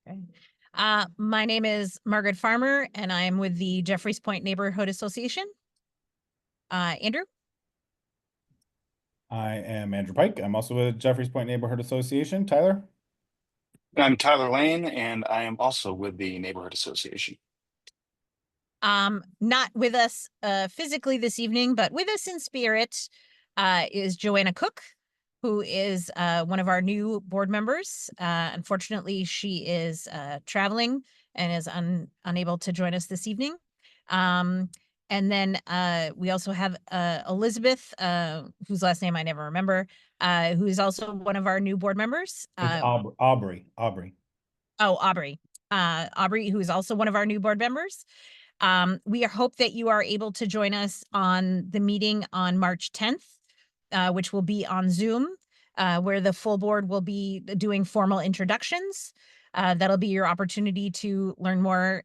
Okay. My name is Margaret Farmer, and I am with the Jeffreys Point Neighborhood Association. Andrew? I am Andrew Pike. I'm also with Jeffreys Point Neighborhood Association. Tyler? I'm Tyler Lane, and I am also with the Neighborhood Association. Not with us physically this evening, but with us in spirit is Joanna Cook, who is one of our new board members. Unfortunately, she is traveling and is unable to join us this evening. And then we also have Elizabeth, whose last name I never remember, who is also one of our new board members. It's Aubrey. Oh, Aubrey. Aubrey, who is also one of our new board members. We hope that you are able to join us on the meeting on March 10th, which will be on Zoom, where the full board will be doing formal introductions. That'll be your opportunity to learn more.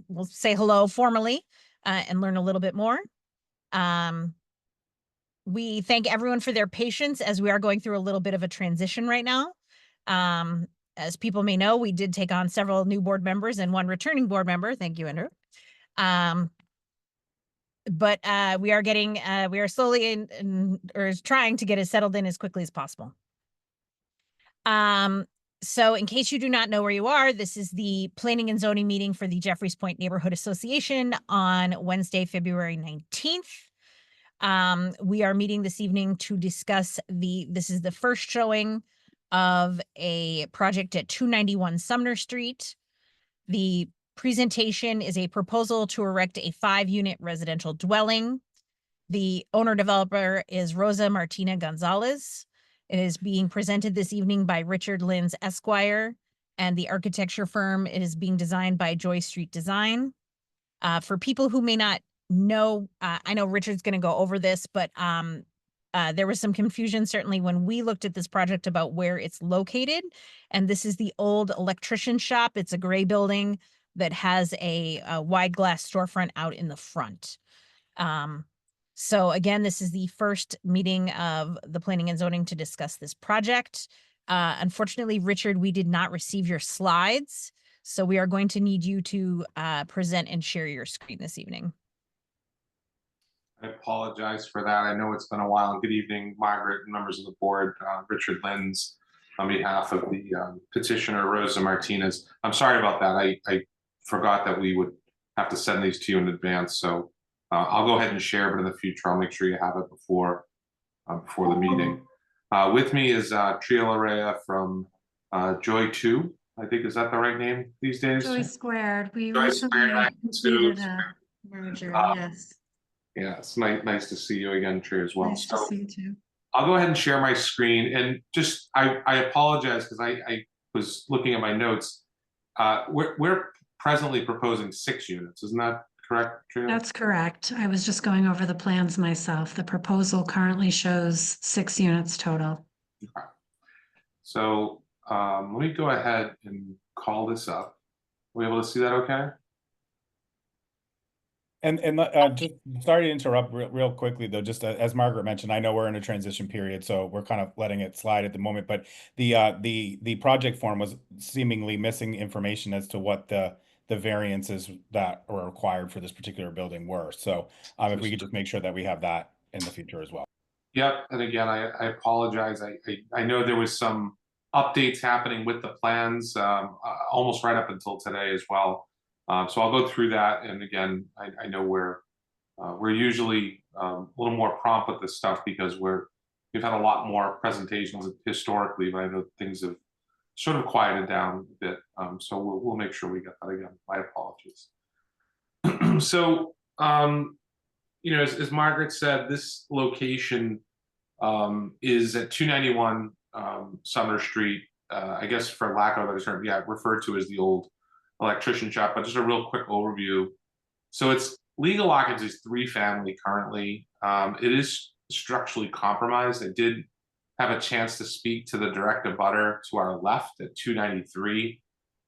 We'll say hello formally and learn a little bit more. We thank everyone for their patience as we are going through a little bit of a transition right now. As people may know, we did take on several new board members and one returning board member. Thank you, Andrew. But we are slowly trying to get it settled in as quickly as possible. So in case you do not know where you are, this is the planning and zoning meeting for the Jeffreys Point Neighborhood Association on Wednesday, February 19th. We are meeting this evening to discuss this is the first showing of a project at 291 Sumner Street. The presentation is a proposal to erect a 5-unit residential dwelling. The owner developer is Rosa Martina Gonzalez. It is being presented this evening by Richard Linz Esquire, and the architecture firm is being designed by Joy Street Design. For people who may not know, I know Richard's going to go over this, but there was some confusion certainly when we looked at this project about where it's located. And this is the old electrician shop. It's a gray building that has a wide glass storefront out in the front. So again, this is the first meeting of the planning and zoning to discuss this project. Unfortunately, Richard, we did not receive your slides, so we are going to need you to present and share your screen this evening. I apologize for that. I know it's been a while. Good evening, Margaret and members of the board. Richard Linz on behalf of the petitioner, Rosa Martinez. I'm sorry about that. I forgot that we would have to send these to you in advance. So I'll go ahead and share, but in the future, I'll make sure you have it before the meeting. With me is Tria Larea from Joy 2. I think, is that the right name these days? Joy Squared. We Joy recently completed Squared. a merger, yes. Yeah, it's nice to see you again, Tria, as well. Nice to see you too. I'll go ahead and share my screen, and just I apologize because I was looking at my notes. We're presently proposing 6 units, isn't that correct, Tria? That's correct. I was just going over the plans myself. The proposal currently shows 6 units total. Okay. So let me go ahead and call this up. Are we able to see that okay? And just sorry to interrupt real quickly though, just as Margaret mentioned, I know we're in a transition period, so we're kind of letting it slide at the moment, but the project form was seemingly missing information as to what the variances that were required for this particular building were. So if we could just make sure that we have that in the future as well. Yep, and again, I apologize. I know there was some updates happening with the plans almost right up until today as well. So I'll go through that, and again, I know we're usually a little more prompt with this stuff because we've had a lot more presentations historically, but I know things have sort of quieted down a bit. So we'll make sure we get that again. My apologies. So you know, as Margaret said, this location is at 291 Sumner Street. I guess for lack of a better term, yeah, referred to as the old electrician shop, but just a real quick overview. So it's legal occupancy is 3-family currently. It is structurally compromised. I did have a chance to speak to the direct abutter to our left at 293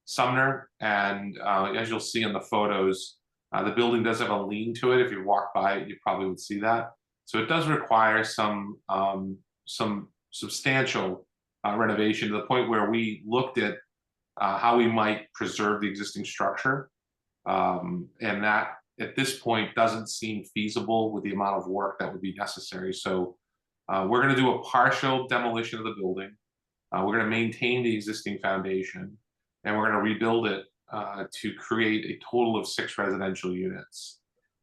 Sumner, and as you'll see in the photos, the building does have a lean to it. If you walk by it, you probably would see that. So it does require some substantial renovation, to the point where we looked at how we might preserve the existing structure. And that at this point doesn't seem feasible with the amount of work that would be necessary. So we're going to do a partial demolition of the building. We're going to maintain the existing foundation, and we're going to rebuild it to create a total of 6 residential units.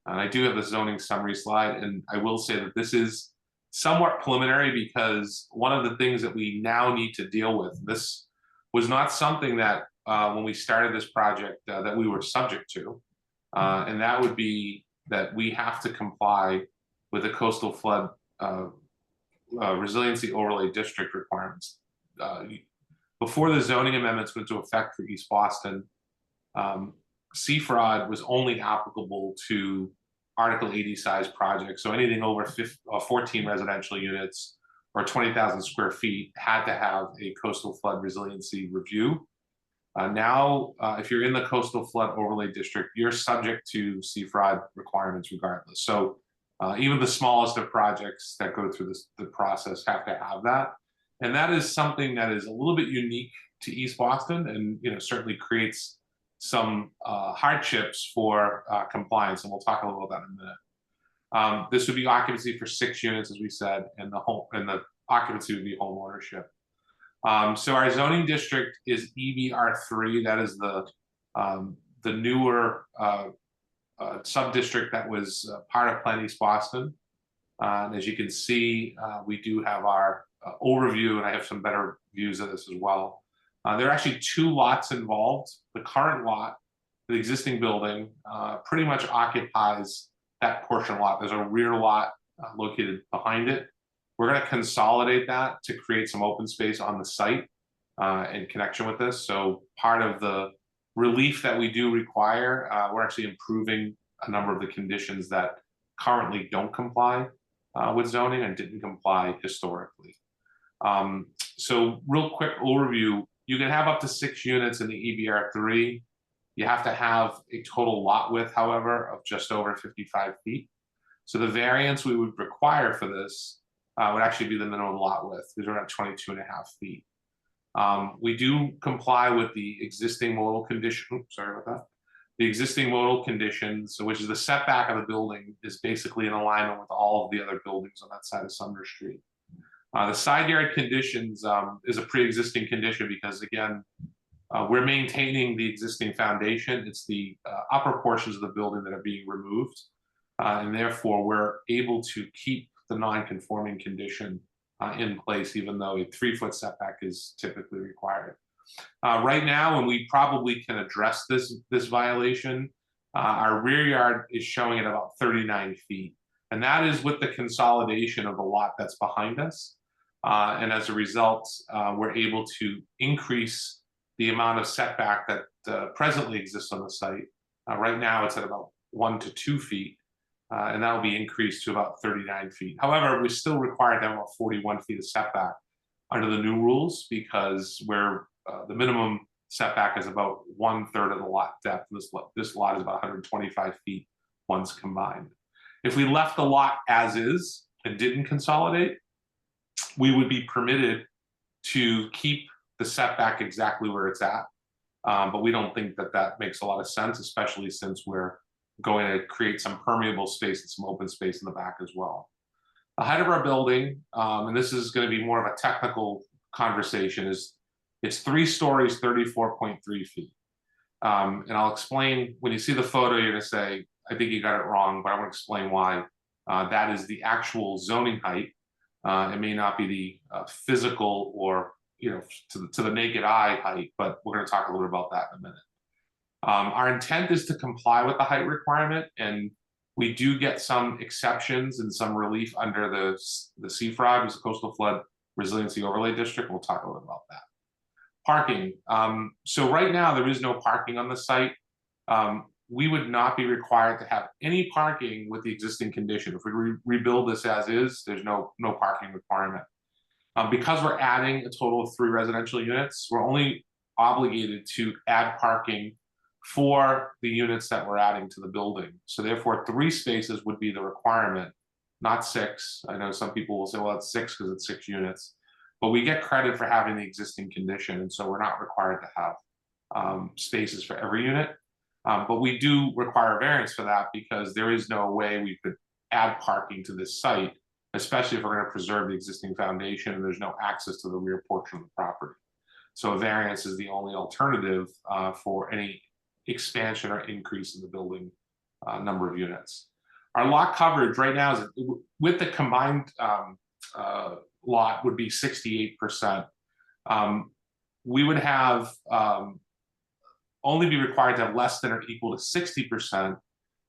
I do have the zoning summary slide, and I will say that this is somewhat preliminary because one of the things that we now need to deal with, this was not something that when we started this project that we were subject to, and that would be that we have to comply with the coastal flood resiliency overlay district requirements. Before the zoning amendments went into effect for East Boston, CFROD was only applicable to Article 80 size projects. So anything over 14 residential units or 20,000 square feet had to have a coastal flood resiliency review. Now, if you're in the coastal flood overlay district, you're subject to CFROD requirements regardless. So even the smallest of projects that go through the process have to have that. And that is something that is a little bit unique to East Boston, and certainly creates some hardships for compliance, and we'll talk a little about that in a minute. This would be occupancy for 6 units, as we said, and the occupancy would be home ownership. So our zoning district is EBR3. That is the newer sub-district that was part of Plan East Boston. And as you can see, we do have our overview, and I have some better views of this as well. There are actually 2 lots involved. The current lot, the existing building, pretty much occupies that portion lot. There's a rear lot located behind it. We're going to consolidate that to create some open space on the site in connection with this. So part of the relief that we do require, we're actually improving a number of the conditions that currently don't comply with zoning and didn't comply historically. So real quick overview, you can have up to 6 units in the EBR3. You have to have a total lot width, however, of just over 55 feet. So the variance we would require for this would actually be the minimum lot width. These are at 22.5 feet. We do comply with the existing modal condition. Sorry about that. The existing modal conditions, which is the setback of the building, is basically in alignment with all of the other buildings on that side of Sumner Street. The side yard conditions is a pre-existing condition because, again, we're maintaining the existing foundation. It's the upper portions of the building that are being removed, and therefore we're able to keep the non-conforming condition in place, even though a 3-foot setback is typically required. Right now, and we probably can address this violation, our rear yard is showing at about 39 feet. And that is with the consolidation of the lot that's behind us. And as a result, we're able to increase the amount of setback that presently exists on the site. Right now, it's at about 1 to 2 feet, and that will be increased to about 39 feet. However, we're still required to have about 41 feet of setback under the new rules because the minimum setback is about 1/3 of the lot depth. This lot is about 125 feet once combined. If we left the lot as is and didn't consolidate, we would be permitted to keep the setback exactly where it's at. But we don't think that makes a lot of sense, especially since we're going to create some permeable space and some open space in the back as well. The height of our building, and this is going to be more of a technical conversation, it's 3 stories, 34.3 feet. And I'll explain, when you see the photo, you're going to say, I think you got it wrong, but I want to explain why. That is the actual zoning height. It may not be the physical or to the naked eye height, but we're going to talk a little bit about that in a minute. Our intent is to comply with the height requirement, and we do get some exceptions and some relief under the CFROD, which is the Coastal Flood Resiliency Overlay District. We'll talk a little bit about that. Parking. So right now there is no parking on the site. We would not be required to have any parking with the existing condition. If we rebuild this as is, there's no parking requirement. Because we're adding a total of 3 residential units, we're only obligated to add parking for the units that we're adding to the building. So therefore 3 spaces would be the requirement, not 6. I know some people will say, well, it's 6 because it's 6 units, but we get credit for having the existing condition, and so we're not required to have spaces for every unit. But we do require variance for that because there is no way we could add parking to this site, especially if we're going to preserve the existing foundation and there's no access to the rear portion of the property. So a variance is the only alternative for any expansion or increase in the building number of units. Our lot coverage right now is with the combined lot would be 68%. We would have only be required to have less than or equal to 60%.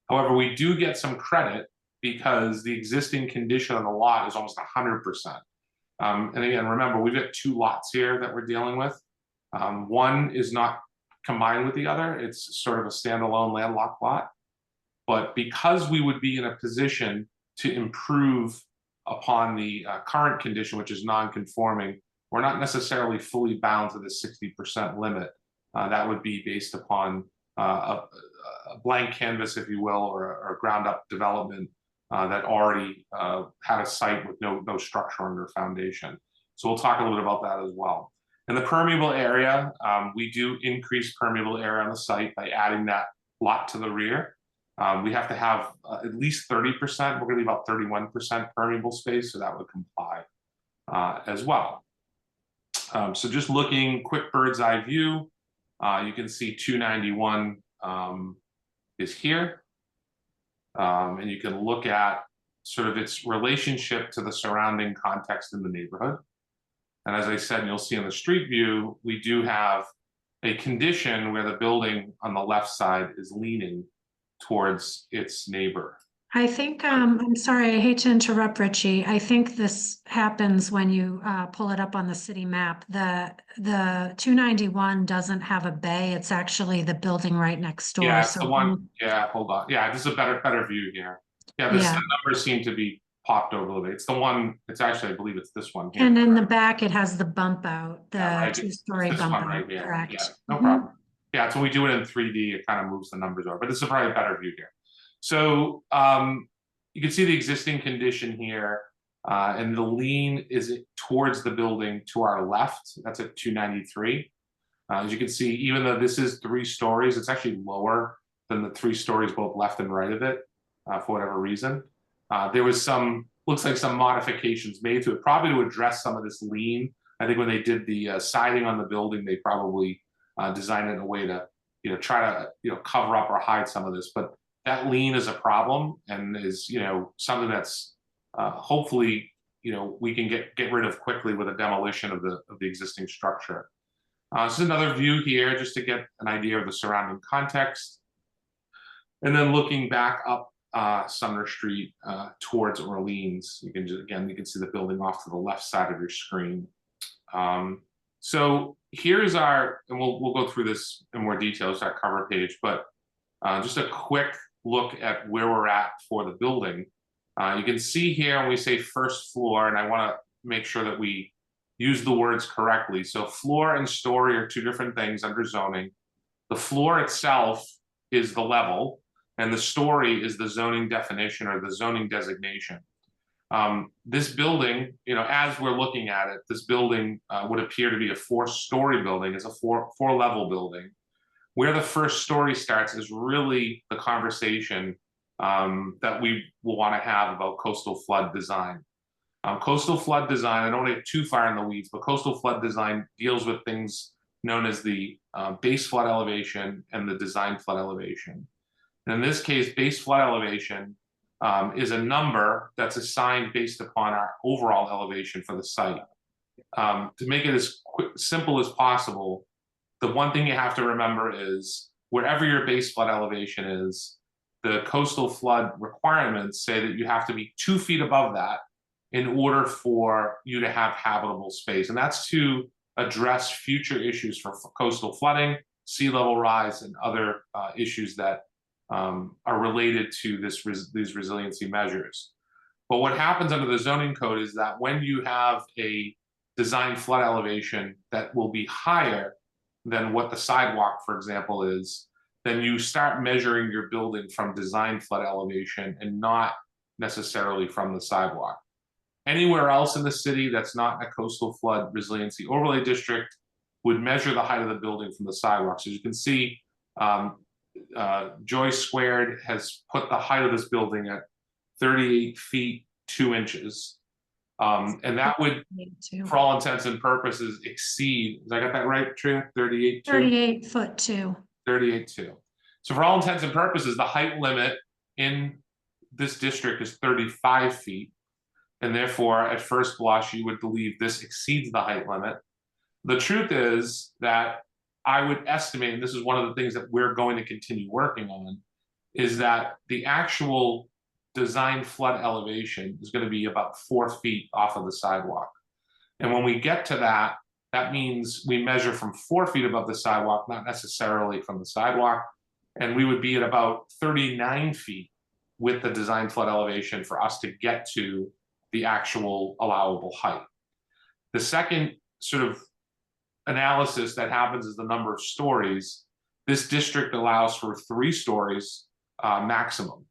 However, we do get some credit because the existing condition on the lot is almost 100%. And again, remember, we've got 2 lots here that we're dealing with. One is not combined with the other. It's sort of a standalone landlocked lot. But because we would be in a position to improve upon the current condition, which is non-conforming, we're not necessarily fully bound to the 60% limit. That would be based upon a blank canvas, if you will, or a ground-up development that already had a site with no structure under foundation. So we'll talk a little bit about that as well. In the permeable area, we do increase permeable area on the site by adding that lot to the rear. We have to have at least 30%. We're going to be about 31% permeable space, so that would comply as well. So just looking quick bird's eye view, you can see 291 is here. And you can look at sort of its relationship to the surrounding context in the neighborhood. And as I said, and you'll see in the street view, we do have a condition where the building on the left side is leaning towards its neighbor. I think, I'm sorry, I hate to interrupt, Richie. I think this happens when you pull it up on the city map. The 291 doesn't have a bay. It's actually the building right next door. Yeah, it's So the one. Yeah, hold on. Yeah, this is a better view here. Yeah, the numbers seem to be popped over a little bit. It's the one. It's actually, I believe it's this one here. And in the back, it has the bump out, the Yeah, right. 2-story This bump one out. right here. Correct. Yeah, no problem. Yeah, so when we do it in 3D, it kind of moves the numbers over, but this is probably a better view here. So you can see the existing condition here, and the lean is towards the building to our left. That's at 293. As you can see, even though this is 3 stories, it's actually lower than the 3 stories both left and right of it for whatever reason. There was looks like some modifications made to it, probably to address some of this lean. I think when they did the siding on the building, they probably designed it in a way to, try to, cover up or hide some of this. But that lean is a problem and is, something that's hopefully, we can get rid of quickly with a demolition of the existing structure. This is another view here just to get an idea of the surrounding context. And then looking back up Sumner Street towards Orleans, you can see the building off to the left side of your screen. So here's and we'll go through this in more detail, it's our cover page, but just a quick look at where we're at for the building. You can see here when we say first floor, and I want to make sure that we use the words correctly. So floor and story are 2 different things under zoning. The floor itself is the level, and the story is the zoning definition or the zoning designation. This building, as we're looking at it, this building would appear to be a 4-story building. It's a 4-level building. Where the first story starts is really the conversation that we will want to have about coastal flood design. Coastal flood design, I don't want to get too far in the weeds, but coastal flood design deals with things known as the base flood elevation and the design flood elevation. And in this case, base flood elevation is a number that's assigned based upon our overall elevation for the site. To make it as simple as possible, the one thing you have to remember is wherever your base flood elevation is, the coastal flood requirements say that you have to be 2 feet above that in order for you to have habitable space. And that's to address future issues for coastal flooding, sea level rise, and other issues that are related to these resiliency measures. But what happens under the zoning code is that when you have a design flood elevation that will be higher than what the sidewalk, for example, is, then you start measuring your building from design flood elevation and not necessarily from the sidewalk. Anywhere else in the city that's not a coastal flood resiliency overlay district, would measure the height of the building from the sidewalk. So you can see, Joy Squared has put the height of this building at 38 feet 2 inches. And that would, for all intents and purposes, exceed, did I get that right, Tria? 38 2? 38 foot 2. 38 2. So for all intents and purposes, the height limit in this district is 35 feet. And therefore, at first blush, you would believe this exceeds the height limit. The truth is that I would estimate, and this is one of the things that we're going to continue working on, is that the actual design flood elevation is going to be about 4 feet off of the sidewalk. And when we get to that, that means we measure from 4 feet above the sidewalk, not necessarily from the sidewalk. And we would be at about 39 feet with the design flood elevation for us to get to the actual allowable height. The second sort of analysis that happens is the number of stories. This district allows for 3 stories maximum.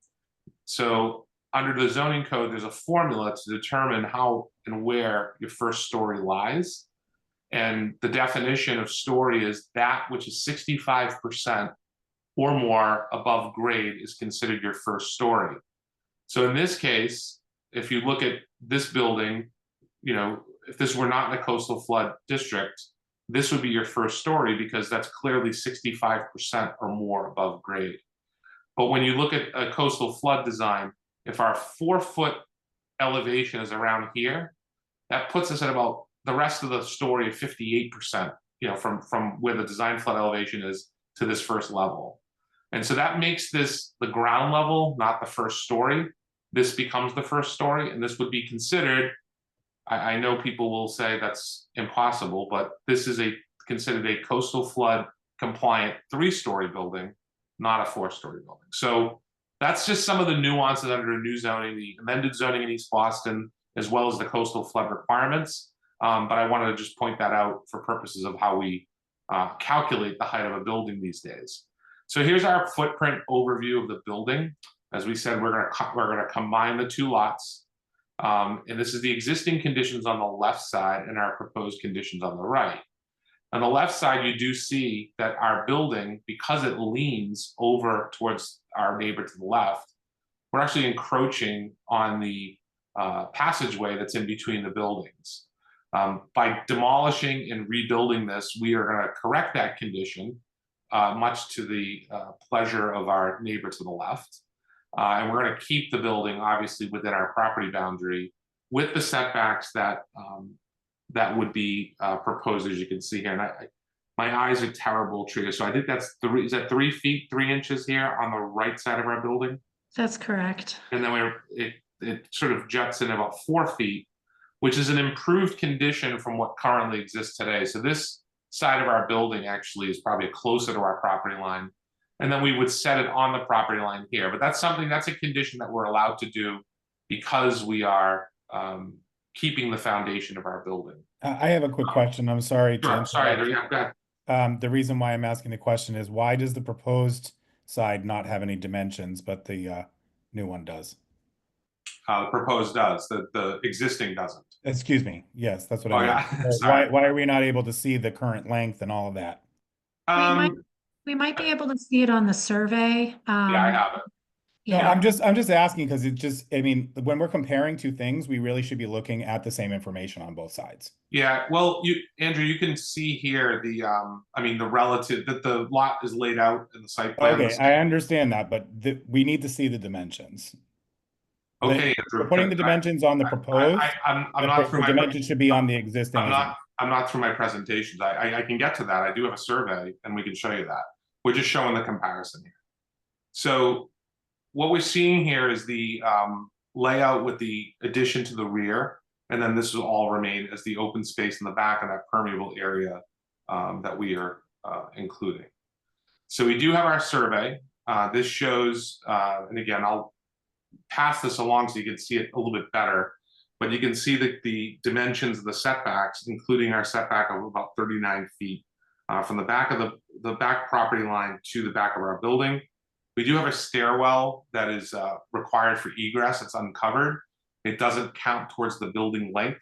So under the zoning code, there's a formula to determine how and where your first story lies. And the definition of story is that which is 65% or more above grade is considered your first story. So in this case, if you look at this building, you know, if this were not in a coastal flood district, this would be your first story because that's clearly 65% or more above grade. But when you look at a coastal flood design, if our 4-foot elevation is around here, that puts us at about the rest of the story of 58%, you know, from where the design flood elevation is to this first level. And so that makes this the ground level, not the first story. This becomes the first story, and this would be considered, I know people will say that's impossible, but this is considered a coastal flood compliant 3-story building, not a 4-story building. So that's just some of the nuances under new zoning, the amended zoning in East Boston, as well as the coastal flood requirements. But I wanted to just point that out for purposes of how we calculate the height of a building these days. So here's our footprint overview of the building. As we said, we're gonna combine the 2 lots. And this is the existing conditions on the left side and our proposed conditions on the right. On the left side, you do see that our building, because it leans over towards our neighbor to the left, we're actually encroaching on the passageway that's in between the buildings. By demolishing and rebuilding this, we are going to correct that condition, much to the pleasure of our neighbor to the left. And we're going to keep the building, obviously, within our property boundary with the setbacks that that would be proposed, as you can see here. And my eyes are terrible, Tria. So I think that's is that 3 feet 3 inches here on the right side of our building? That's correct. And then it sort of juts in about 4 feet, which is an improved condition from what currently exists today. So this side of our building actually is probably closer to our property line. And then we would set it on the property line here. But that's a condition that we're allowed to do because we are keeping the foundation of our building. I have a quick question. I'm sorry to Sure, sorry, interrupt. go ahead. The reason why I'm asking the question is, why does the proposed side not have any dimensions, but the new one does? The proposed does, the existing doesn't. Excuse me. Yes, that's what Oh, I yeah. meant. Sorry. Why are we not able to see the current length and all of that? We might be able to see it on the survey. Yeah, I have it. No, Yeah. I'm just asking because I mean, when we're comparing 2 things, we really should be looking at the same information on both sides. Yeah, well, Andrew, you can see here the relative, that the lot is laid out in the site plan. Okay, I understand that, but we need to see the dimensions. Okay, We're Andrew. putting the dimensions on the proposed. I'm not through The my. dimensions should be on the existing. I'm not through my presentations. I can get to that. I do have a survey and we can show you that. We're just showing the comparison here. So what we're seeing here is the layout with the addition to the rear, and then this will all remain as the open space in the back of that permeable area that we are including. So we do have our survey. This shows, and again, I'll pass this along so you can see it a little bit better, but you can see that the dimensions of the setbacks, including our setback of about 39 feet from the back of the back property line to the back of our building. We do have a stairwell that is required for egress. It's uncovered. It doesn't count towards the building length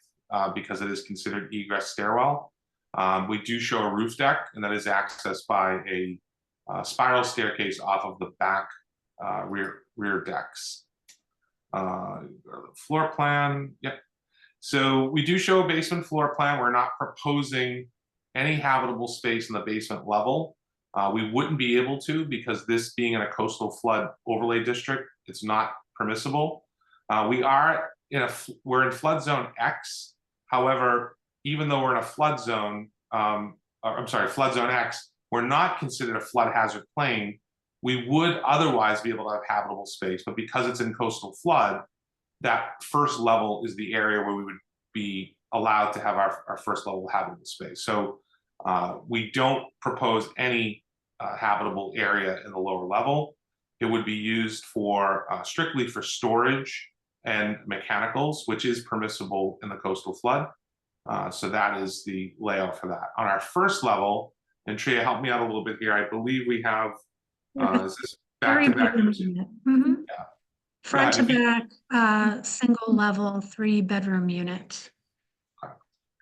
because it is considered egress stairwell. We do show a roof deck, and that is accessed by a spiral staircase off of the back rear decks. Floor plan, yep. So we do show a basement floor plan. We're not proposing any habitable space in the basement level. We wouldn't be able to, because this being in a coastal flood overlay district, it's not permissible. We're in flood zone X. However, even though we're in a flood zone, flood zone X, we're not considered a flood hazard plain. We would otherwise be able to have habitable space, but because it's in coastal flood, that first level is the area where we would be allowed to have our first level habitable space. So we don't propose any habitable area in the lower level. It would be used for strictly for storage and mechanicals, which is permissible in the coastal flood. So that is the layout for that. On our first level, and Tria, help me out a little bit here. I believe we have is this back to back? Mhm. Yeah. Front to ahead. back, single level, 3-bedroom unit.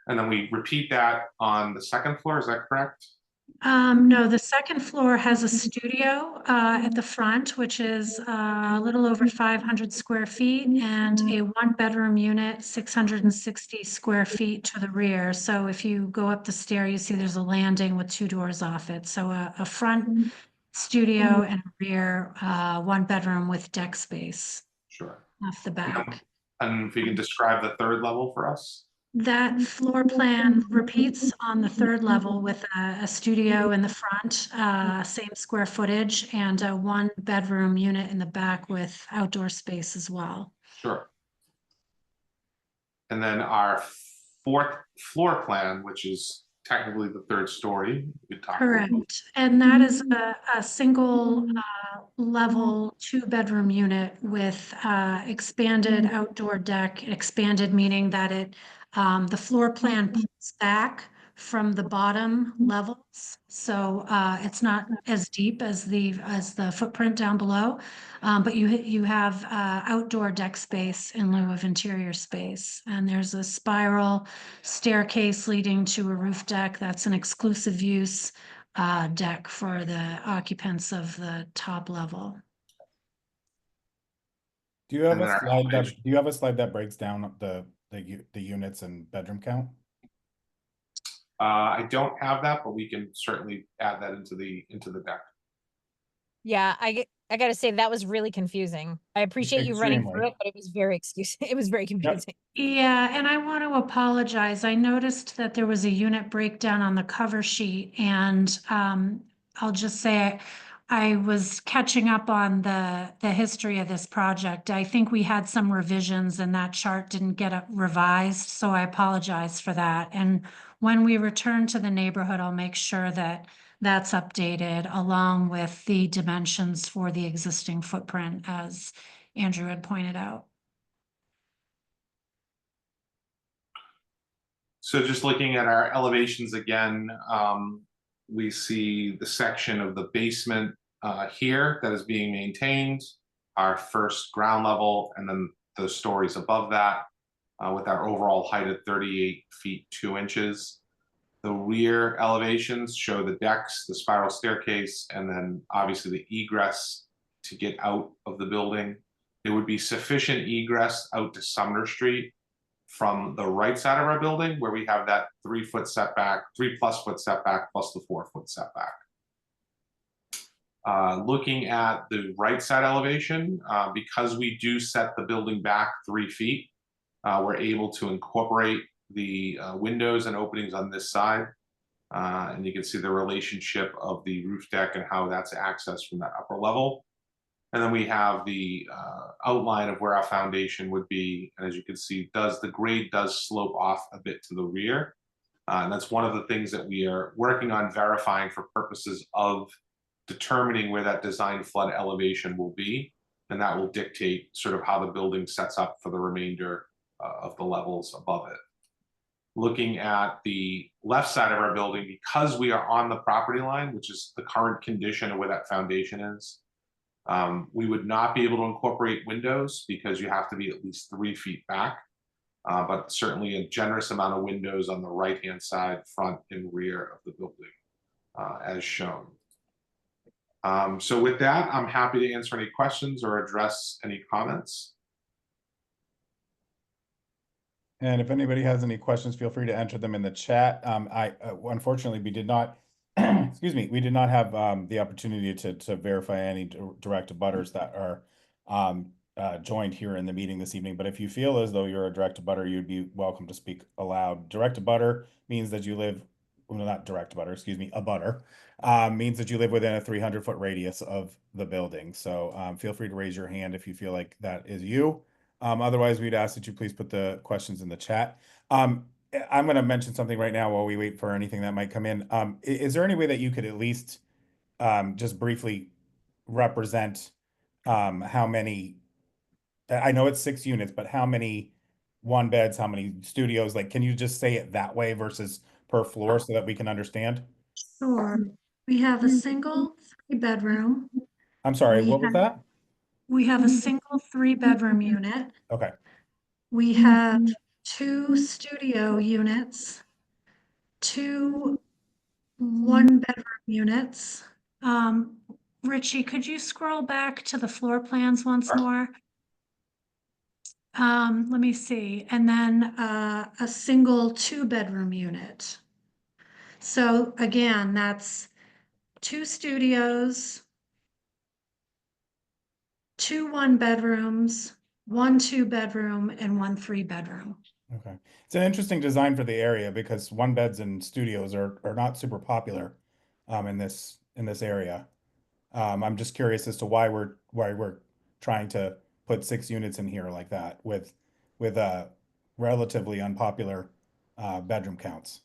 And then we repeat that on the second floor, is that correct? No, the second floor has a studio at the front, which is a little over 500 square feet, and a 1-bedroom unit, 660 square feet to the rear. So if you go up the stair, you see there's a landing with 2 doors off it. So a front studio and a rear 1-bedroom with deck space Sure. off the back. And if you can describe the third level for us? That floor plan repeats on the 3rd level with a studio in the front, same square footage, and a 1-bedroom unit in the back with outdoor space as well. Sure. And then our fourth floor plan, which is technically the 3rd story. Correct. And that is a single level 2-bedroom unit with expanded outdoor deck. Expanded meaning that it the floor plan pulls back from the bottom levels, so it's not as deep as the footprint down below, but you have outdoor deck space in lieu of interior space, and there's a spiral staircase leading to a roof deck. That's an exclusive use deck for the occupants of the top level. Do you have And then a our slide that elevation. do you have a slide that breaks down the units and bedroom count? I don't have that, but we can certainly add that into the deck. Yeah, I gotta say that was really confusing. I appreciate you running through Extremely. it, but it was very it was very confusing. Yeah, and I want to apologize. I noticed that there was a unit breakdown on the cover sheet, and I'll just say I was catching up on the history of this project. I think we had some revisions and that chart didn't get revised, so I apologize for that. And when we return to the neighborhood, I'll make sure that that's updated along with the dimensions for the existing footprint, as Andrew had pointed out. So just looking at our elevations again, we see the section of the basement here that is being maintained, our first ground level, and then the stories above that with our overall height of 38 feet 2 inches. The rear elevations show the decks, the spiral staircase, and then obviously the egress to get out of the building. There would be sufficient egress out to Sumner Street from the right side of our building, where we have that 3-foot setback, 3+ foot setback, plus the 4-foot setback. Looking at the right side elevation, because we do set the building back 3 feet, we're able to incorporate the windows and openings on this side. And you can see the relationship of the roof deck and how that's accessed from that upper level. And then we have the outline of where our foundation would be. And as you can see, the grade does slope off a bit to the rear. And that's one of the things that we are working on verifying for purposes of determining where that design flood elevation will be. And that will dictate sort of how the building sets up for the remainder of the levels above it. Looking at the left side of our building, because we are on the property line, which is the current condition of where that foundation is, we would not be able to incorporate windows because you have to be at least 3 feet back. but certainly a generous amount of windows on the right-hand side, front and rear of the building, as shown. So with that, I'm happy to answer any questions or address any comments. And if anybody has any questions, feel free to enter them in the chat. Unfortunately, we did not, excuse me, we did not have the opportunity to verify any direct abutters that are joined here in the meeting this evening. But if you feel as though you're a direct abutter, you'd be welcome to speak aloud. Direct abutter means that you live, well, not direct abutter, excuse me, abutter, means that you live within a 300-foot radius of the building. So feel free to raise your hand if you feel like that is you. Otherwise, we'd ask that you please put the questions in the chat. I'm going to mention something right now while we wait for anything that might come in. Is there any way that you could at least just briefly represent how many, I know it's 6 units, but how many one beds, how many studios? Like, can you just say it that way versus per floor so that we can understand? Sure. We have a single 3-bedroom. I'm sorry, We what was that? We have a single 3-bedroom unit. Okay. We have 2 studio units, 2 1-bedroom units. Richie, could you scroll back to the floor plans once more? Let me see. And then a single 2-bedroom unit. So again, that's 2 studios, 2 1-bedrooms, 1 2-bedroom, and 1 3-bedroom. Okay. It's an interesting design for the area because one beds and studios are not super popular in this area. I'm just curious as to why we're trying to put 6 units in here like that with relatively unpopular bedroom counts.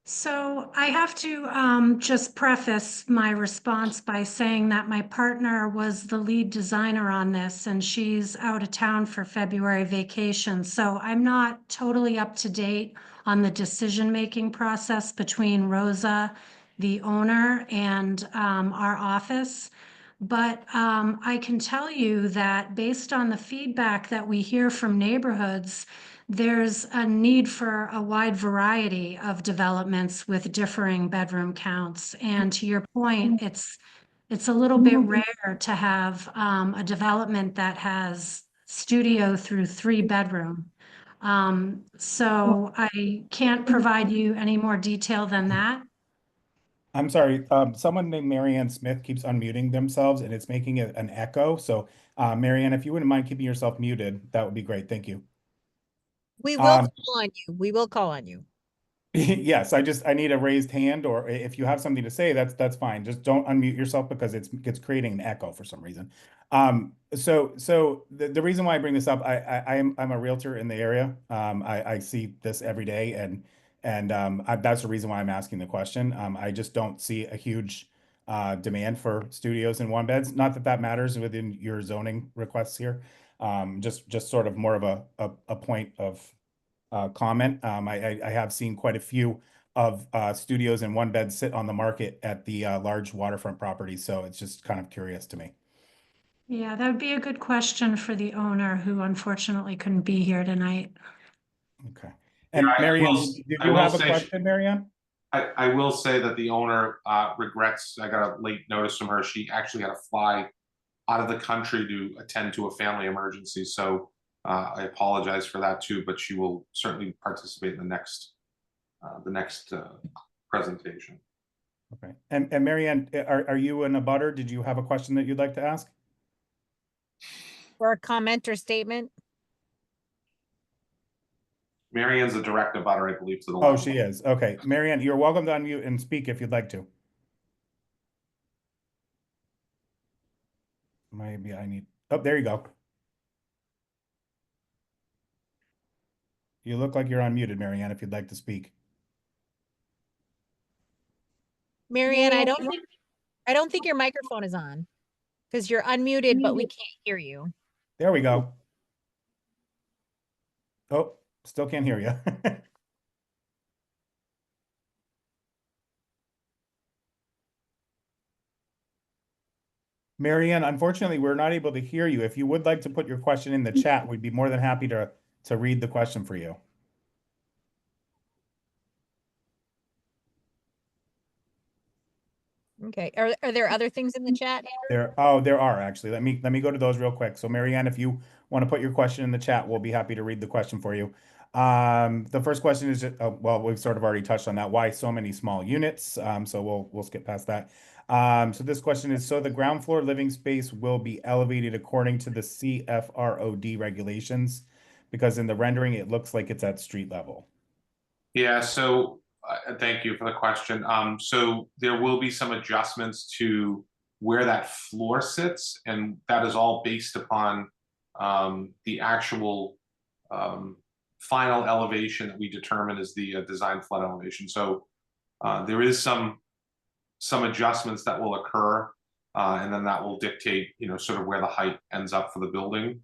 So I have to just preface my response by saying that my partner was the lead designer on this, and she's out of town for February vacation. So I'm not totally up to date on the decision-making process between Rosa, the owner, and our office. But I can tell you that based on the feedback that we hear from neighborhoods, there's a need for a wide variety of developments with differing bedroom counts. And to your point, it's a little bit rare to have a development that has studio through 3-bedroom. So I can't provide you any more detail than that. I'm sorry, someone named Marianne Smith keeps unmuting themselves and it's making it an echo. So Marianne, if you wouldn't mind keeping yourself muted, that would be great. Thank you. We will call on you. We will call on you. Yes, I need a raised hand, or if you have something to say, that's fine. Just don't unmute yourself because it's creating an echo for some reason. So the reason why I bring this up, I'm a realtor in the area. I see this every day, and that's the reason why I'm asking the question. I just don't see a huge demand for studios and one beds. Not that matters within your zoning requests here. Just sort of more of a point of comment. I have seen quite a few of studios and one beds sit on the market at the large waterfront properties, so it's just kind of curious to me. Yeah, that would be a good question for the owner who unfortunately couldn't be here tonight. Okay. And Yeah, Marianne, I did you will have a say- question, Marianne? I will say that the owner regrets, I got a late notice from her, she actually had to fly out of the country to attend to a family emergency, so I apologize for that too, but she will certainly participate in the next presentation. Okay. And Marianne, are you an abutter? Did you have a question that you'd like to ask? For a comment or statement? Marianne's a direct abutter, I believe, to the. Oh, she is. Okay. Marianne, you're welcome to unmute and speak if you'd like to. Maybe I need, oh, there you go. You look like you're unmuted, Marianne, if you'd like to speak. Marianne, I don't think your microphone is on because you're unmuted, but we can't hear you. There we go. Oh, still can't hear you. Marianne, unfortunately, we're not able to hear you. If you would like to put your question in the chat, we'd be more than happy to to read the question for you. Okay, are there other things in the chat? There are actually. Let me go to those real quick. So Marianne, if you want to put your question in the chat, we'll be happy to read the question for you. The first question is, well, we've sort of already touched on that. Why so many small units? So we'll skip past that. So this question is, so the ground floor living space will be elevated according to the CFROD regulations, because in the rendering it looks like it's at street level. Yeah, so thank you for the question. So there will be some adjustments to where that floor sits, and that is all based upon the actual final elevation that we determine as the design flood elevation. So there is some adjustments that will occur, and then that will dictate, sort of where the height ends up for the building.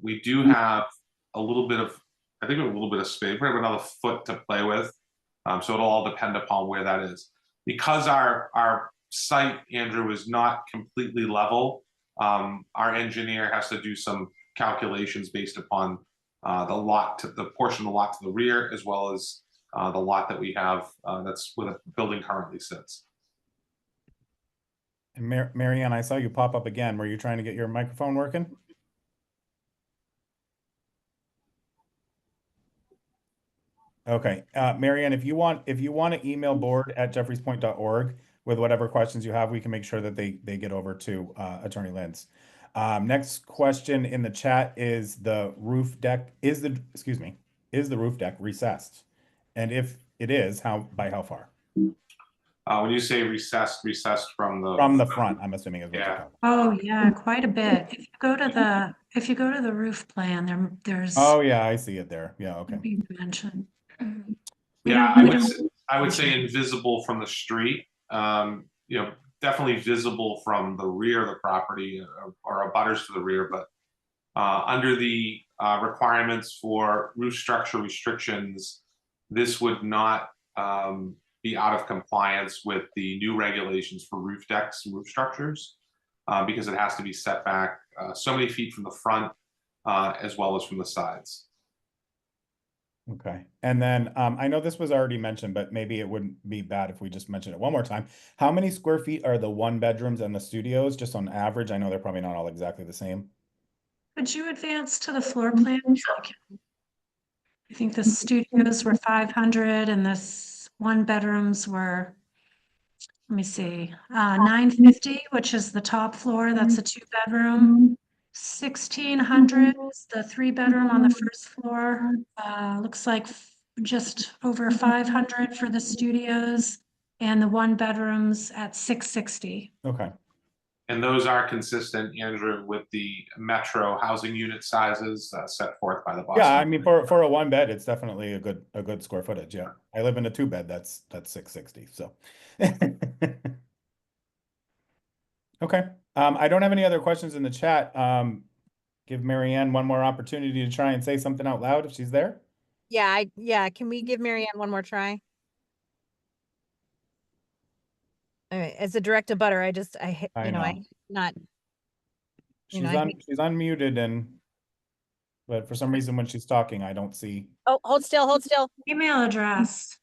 We do have a little bit of, I think, a little bit of space. We have another foot to play with, so it'll all depend upon where that is. Because our site, Andrew, is not completely level, our engineer has to do some calculations based upon the portion of the lot to the rear, as well as the lot that we have that's where the building currently sits. And Marianne, I saw you pop up again. Were you trying to get your microphone working? Okay, Marianne, if you want to email board@jeffreyspoint.org with whatever questions you have, we can make sure that they get over to Attorney Lintz. Next question in the chat is, the roof deck is the roof deck recessed? And if it is, by how far? When you say recessed from the front, I'm assuming is what you're Yeah. talking. Oh, yeah, quite a bit. If you go to the roof plan, there's. Oh yeah, I see it there. Yeah, okay. You mentioned. Yeah, I would say invisible from the street. Definitely visible from the rear of the property or abutters to the rear, but under the requirements for roof structure restrictions, this would not be out of compliance with the new regulations for roof decks and roof structures, because it has to be set back so many feet from the front as well as from the sides. Okay. And then I know this was already mentioned, but maybe it wouldn't be bad if we just mention it one more time. How many square feet are the one bedrooms and the studios, just on average? I know they're probably not all exactly the same. Could you advance to the floor plan? I think the studios were 500 and this one bedrooms were, let me see, 950, which is the top floor. That's a 2-bedroom. 1,600 is the 3-bedroom on the first floor. Looks like just over 500 for the studios, and the 1-bedrooms at 660. Okay. And those are consistent, Andrew, with the metro housing unit sizes set forth by the Boston. Yeah, I mean, for a one bed, it's definitely a good square footage. Yeah, I live in a 2-bed. That's 660. So. Okay. I don't have any other questions in the chat. Give Marianne one more opportunity to try and say something out loud if she's there. Yeah, can we give Marianne one more try? All right, as a direct abutter, I know. I'm not, She's I hate- she's unmuted, but for some reason when she's talking, I don't see. oh, hold still. Email address.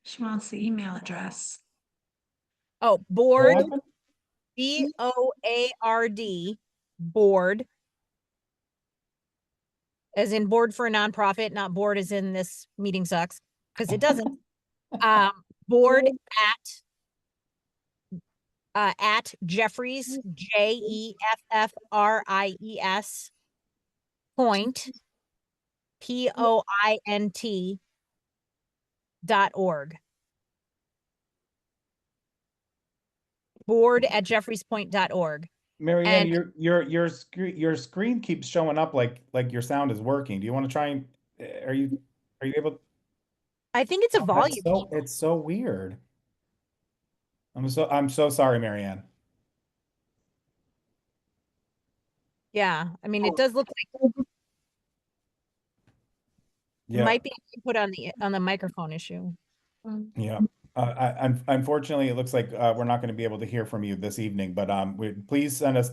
She wants the email address. Oh, What board, happened? BOARD, board. As in board for a nonprofit, not board as in this meeting sucks, because it doesn't. Board at Jeffries, JEFFRIES point, POINT.org. Board@jeffriespoint.org. Marianne, your screen keeps showing up like your sound is working. Do you want to try and are you able? I think it's a volume. It's so weird. I'm so sorry, Marianne. Yeah, I mean, it does look like it Yeah. might be put on the microphone issue. Yeah. Unfortunately, it looks like we're not going to be able to hear from you this evening, but please send us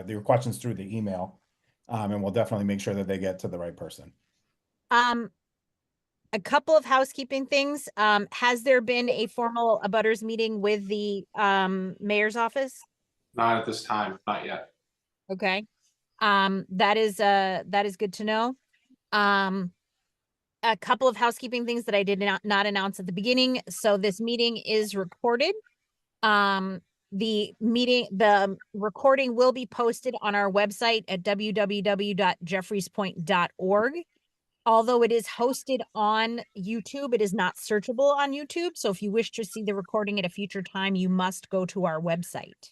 your questions through the email. And we'll definitely make sure that they get to the right person. A couple of housekeeping things. Has there been a formal abutters meeting with the mayor's office? Not at this time, not yet. Okay. That is good to know. A couple of housekeeping things that I did not announce at the beginning. So this meeting is recorded. The recording will be posted on our website at www.jeffreyspoint.org. Although it is hosted on YouTube, it is not searchable on YouTube. So if you wish to see the recording at a future time, you must go to our website.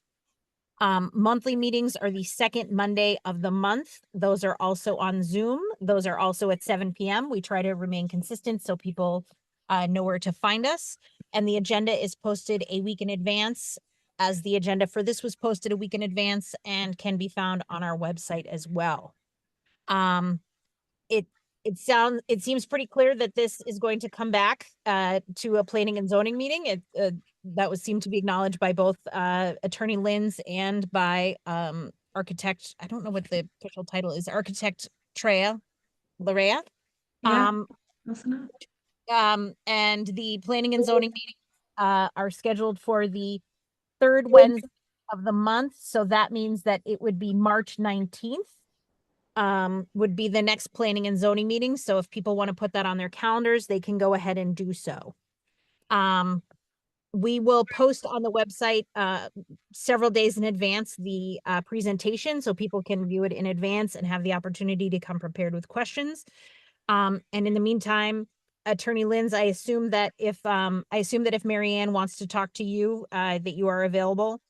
Monthly meetings are the second Monday of the month. Those are also on Zoom. Those are also at 7 p.m. We try to remain consistent so people know where to find us. And the agenda is posted a week in advance, as the agenda for this was posted a week in advance and can be found on our website as well. It seems pretty clear that this is going to come back to a planning and zoning meeting. That would seem to be acknowledged by both Attorney Linz and by architect, I don't know what the official title is, Architect Larea. Yeah, wasn't it? And the planning and zoning meetings are scheduled for the third Wednesday of the month. So that means that it would be March 19th. Would be the next planning and zoning meeting. So if people want to put that on their calendars, they can go ahead and do so. We will post on the website several days in advance the presentation so people can view it in advance and have the opportunity to come prepared with questions. And in the meantime, Attorney Linz, I assume that if Mary Ann wants to talk to you, that you are available.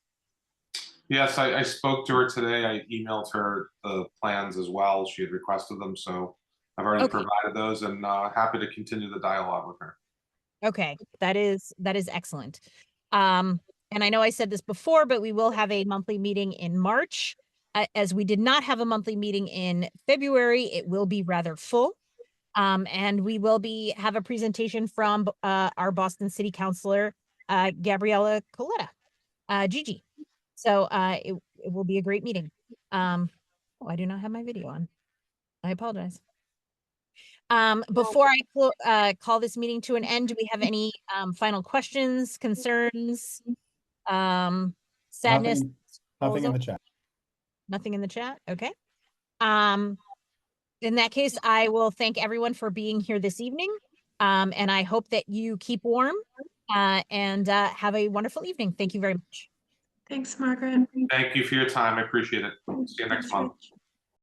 Yes, I spoke to her today. I emailed her the plans as well. She had requested them, so I've already Okay. provided those, and happy to continue the dialogue with her. Okay, that is excellent. And I know I said this before, but we will have a monthly meeting in March. As we did not have a monthly meeting in February, it will be rather full. And we will have a presentation from our Boston City Councilor, Gabriella Coletta, Gigi. So it will be a great meeting. Oh, I do not have my video on. I apologize. Before I call this meeting to an end, do we have any final questions, concerns, sadness? Nothing in the chat. Nothing in the chat? Okay. In that case, I will thank everyone for being here this evening. And I hope that you keep warm and have a wonderful evening. Thank you very much. Thanks, Margaret. Thank you for your time. I appreciate it. See you next month. Rich.